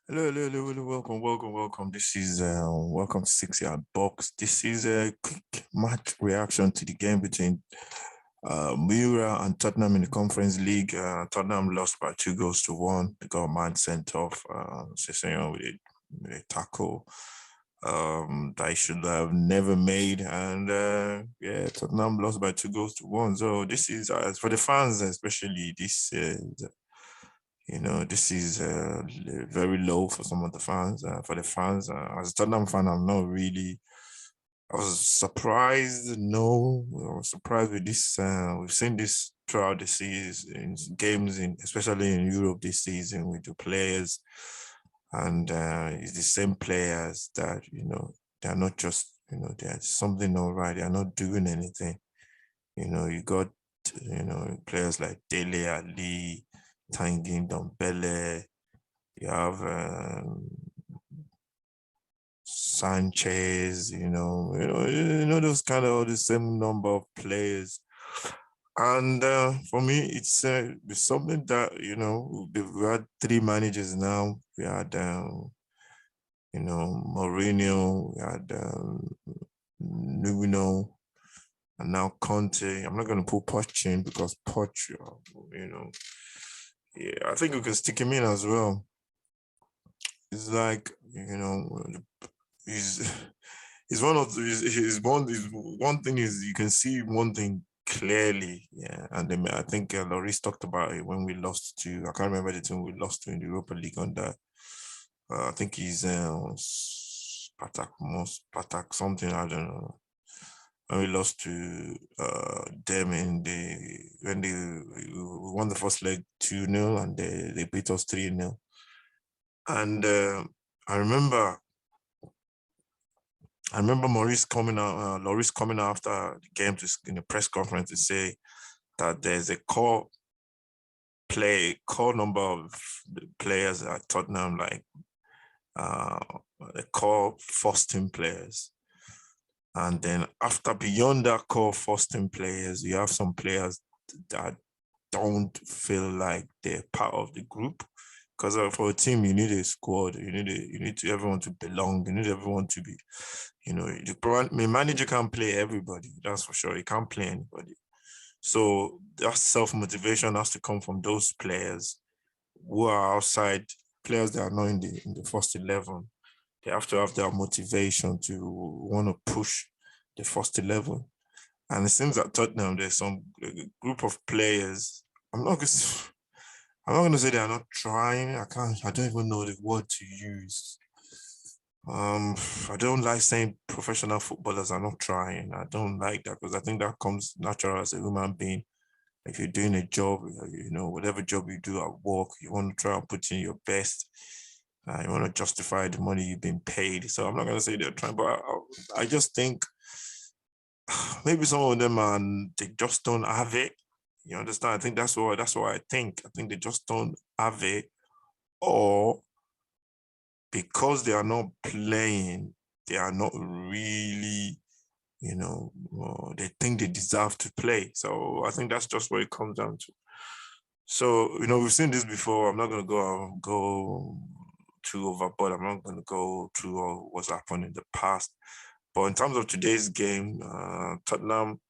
Hello, hello, hello, hello, welcome, welcome, welcome. This is welcome to 6 Yard Box. This is a quick match reaction to the game between Mura and Tottenham in the Conference League. Tottenham lost by 2 goals to 1. They got a man sent off, Sessegnon with a tackle that he should have never made. And yeah, Tottenham lost by 2 goals to 1. So this is for the fans, especially this is very low for some of the fans. For the fans, as a Tottenham fan, I'm not really. I was surprised. No, I was surprised with this. We've seen this throughout the season, in games, especially in Europe this season, with the players, and it's the same players that they are not just there's something not right. They are not doing anything. You got players like Dele Ali, Tanguy Ndombele. You have Sanchez. Those kind of all the same number of players. And for me, it's something that we had 3 managers now. We had Mourinho, we had Nuno, and now Conte. I'm not going to put Poch in because Poch, yeah, I think we can stick him in as well. It's like he's he's one of one thing is you can see one thing clearly, yeah. And then I think Loris talked about it when we lost to, I can't remember the team we lost to in the Europa League on that. I think he's Spartak something, I don't know. When we lost to them when they we won the first leg 2-0 and they beat us 3-0. And I remember Maurice coming out, Loris coming out after the game in a press conference to say that there's a core number of players at Tottenham, like the core first team players. And then after beyond that core first team players, you have some players that don't feel like they're part of the group. Because for a team, you need a squad. You need everyone to belong. You need everyone to be, the manager can't play everybody. That's for sure. He can't play anybody. So that self-motivation has to come from those players who are outside, players that are not in the first 11. They have to have that motivation to want to push the first 11. And it seems at Tottenham, there's some group of players. I'm not going to say they are not trying. I don't even know the word to use. I don't like saying professional footballers are not trying. I don't like that because I think that comes natural as a human being. If you're doing a job, whatever job you do at work, you want to try and put in your best. You want to justify the money you've been paid. So I'm not going to say they're trying, but I just think maybe some of them they just don't have it. You understand? I think that's what I think. I think they just don't have it, or because they are not playing, they are not really, they think they deserve to play. So I think that's just what it comes down to. So, we've seen this before. I'm not going to go too overboard. I'm not going to go through what's happened in the past. But in terms of today's game, Tottenham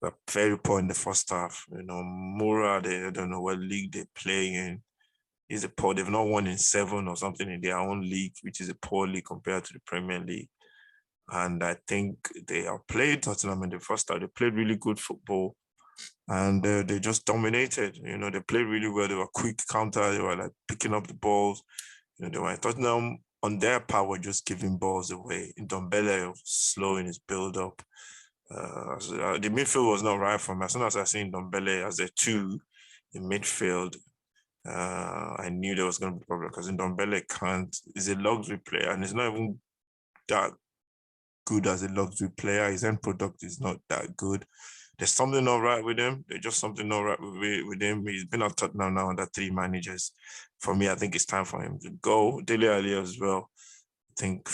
were very poor in the first half. Mura, I don't know what league they play in. Is a poor. They've not won in 7 or something in their own league, which is a poor league compared to the Premier League. And I think they have played Tottenham in the first half. They played really good football, and they just dominated. They played really well. They were quick counter. They were like picking up the balls. They were Tottenham on their power, just giving balls away. Ndombele was slow in his build up. The midfield was not right for me. As soon as I seen Ndombele as a 2 in midfield, I knew there was going to be a problem because Ndombele is a luxury player and he's not even that good as a luxury player. His end product is not that good. There's something not right with him. There's just something not right with him. He's been at Tottenham now under 3 managers. For me, I think it's time for him to go. Dele Alli as well. I think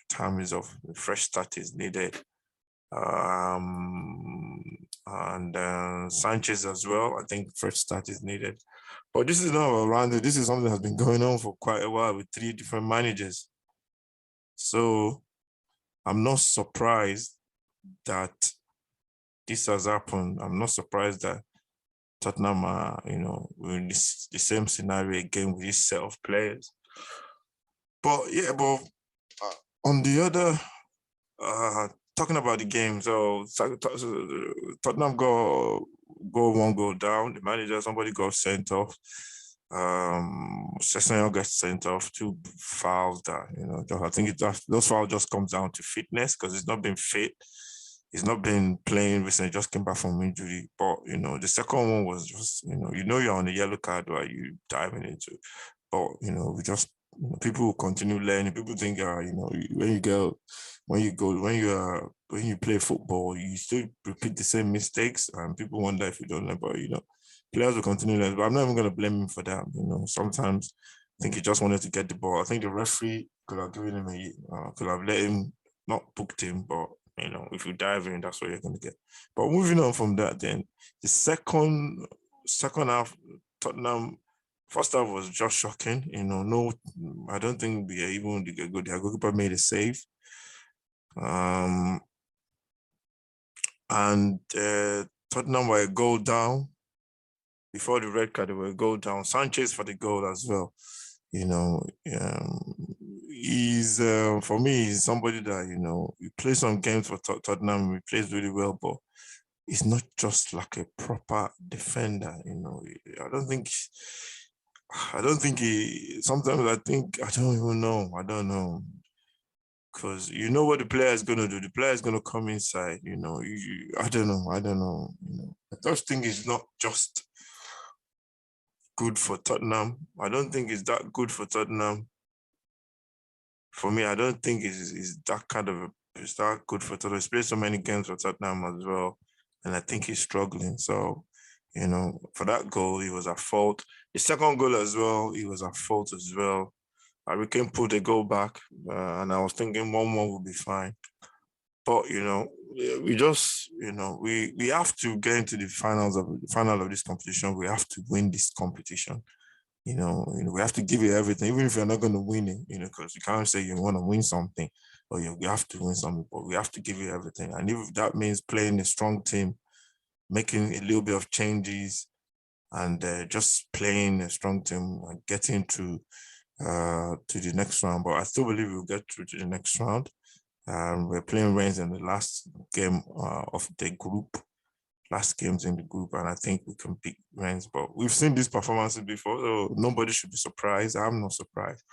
time is off. A fresh start is needed. And Sanchez as well. I think fresh start is needed. But this is not around. This is something that has been going on for quite a while with 3 different managers. So I'm not surprised that this has happened. I'm not surprised that Tottenham are, we're in the same scenario again with this set of players. But yeah, on the other, talking about the game, so Tottenham go 1 goal down. The manager, somebody got sent off. Sessegnon gets sent off, 2 fouls that, I think those fouls just comes down to fitness because he's not been fit. He's not been playing recently, just came back from injury. But, the second one was just, you're on a yellow card while you diving into. But, we just, people will continue learning. People think, when you play football, you still repeat the same mistakes and people wonder if you don't learn, but, players will continue learning. But I'm not even going to blame him for that. Sometimes I think he just wanted to get the ball. I think the referee could have given him could have let him, not booked him, but if you dive in, that's what you're going to get. But moving on from that, then the second half, Tottenham, first half was just shocking. No, I don't think their goalkeeper made a save. And Tottenham were a goal down. Before the red card, they were a goal down. Sanchez for the goal as well. He's for me, he's somebody that he plays some games for Tottenham. He plays really well, but he's not just like a proper defender. I don't think he. Sometimes I think I don't even know. I don't know. Because what the player is gonna do. The player is gonna come inside. I don't know. I just think it's not just good for Tottenham. I don't think it's that good for Tottenham. For me, I don't think it's that kind of it's that good for Tottenham. He's played so many games for Tottenham as well, and I think he's struggling. So, for that goal, he was at fault. The second goal as well, he was at fault as well. Harry Kane put a goal back, and I was thinking 1-1 would be fine. But we just we have to get into the final of this competition. We have to win this competition. We have to give you everything, even if you're not going to win it. Because you can't say you want to win something, or you have to win something. But we have to give you everything, and if that means playing a strong team, making a little bit of changes, and just playing a strong team and getting to the next round. But I still believe we'll get through to the next round. We're playing Rennes in the last game of the group, last games in the group, and I think we can beat Rennes. But we've seen these performances before, so nobody should be surprised. I'm not surprised.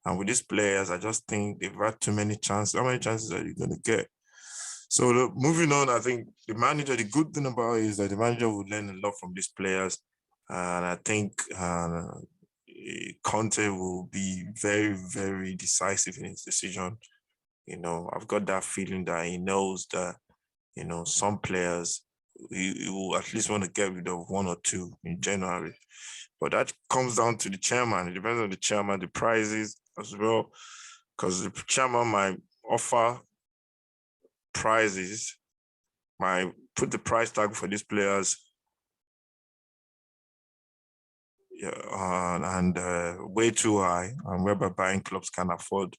And with these players, I just think they've had too many chances. How many chances are you going to get? So moving on, I think the good thing about it is that the manager will learn a lot from these players. And I think Conte will be very, very decisive in his decision. I've got that feeling that he knows that, some players, he will at least want to get rid of 1 or 2 in January. But that comes down to the chairman. It depends on the chairman, the prices as well, because the chairman might offer prizes, might put the price tag for these players way too high, and whereby buying clubs can afford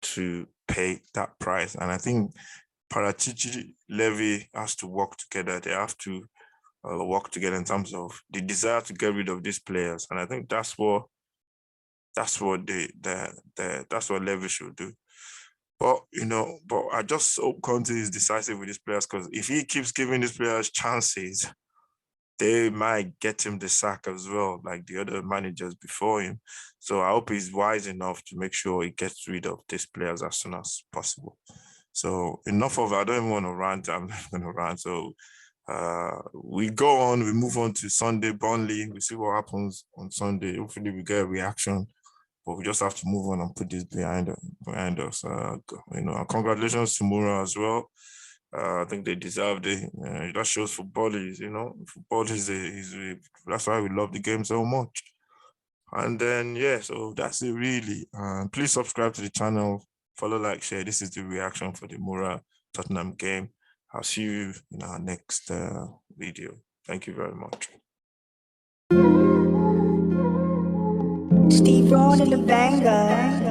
to pay that price. And I think Paratici, Levy has to work together. They have to work together in terms of the desire to get rid of these players. And I think that's what Levy should do. But I just hope Conte is decisive with these players, because if he keeps giving these players chances, they might get him the sack as well, like the other managers before him. So I hope he's wise enough to make sure he gets rid of these players as soon as possible. So enough of it. I don't even want to rant. I'm not going to rant. So we go on. We move on to Sunday, Burnley. We see what happens on Sunday. Hopefully we get a reaction. But we just have to move on and put this behind us. Congratulations to Mura as well. I think they deserved it. That shows football is, football is that's why we love the game so much. And then, so that's it really. Please subscribe to the channel, follow, like, share. This is the reaction for the Mura Tottenham game. I'll see you in our next video. Thank you very much. thrown in the banger.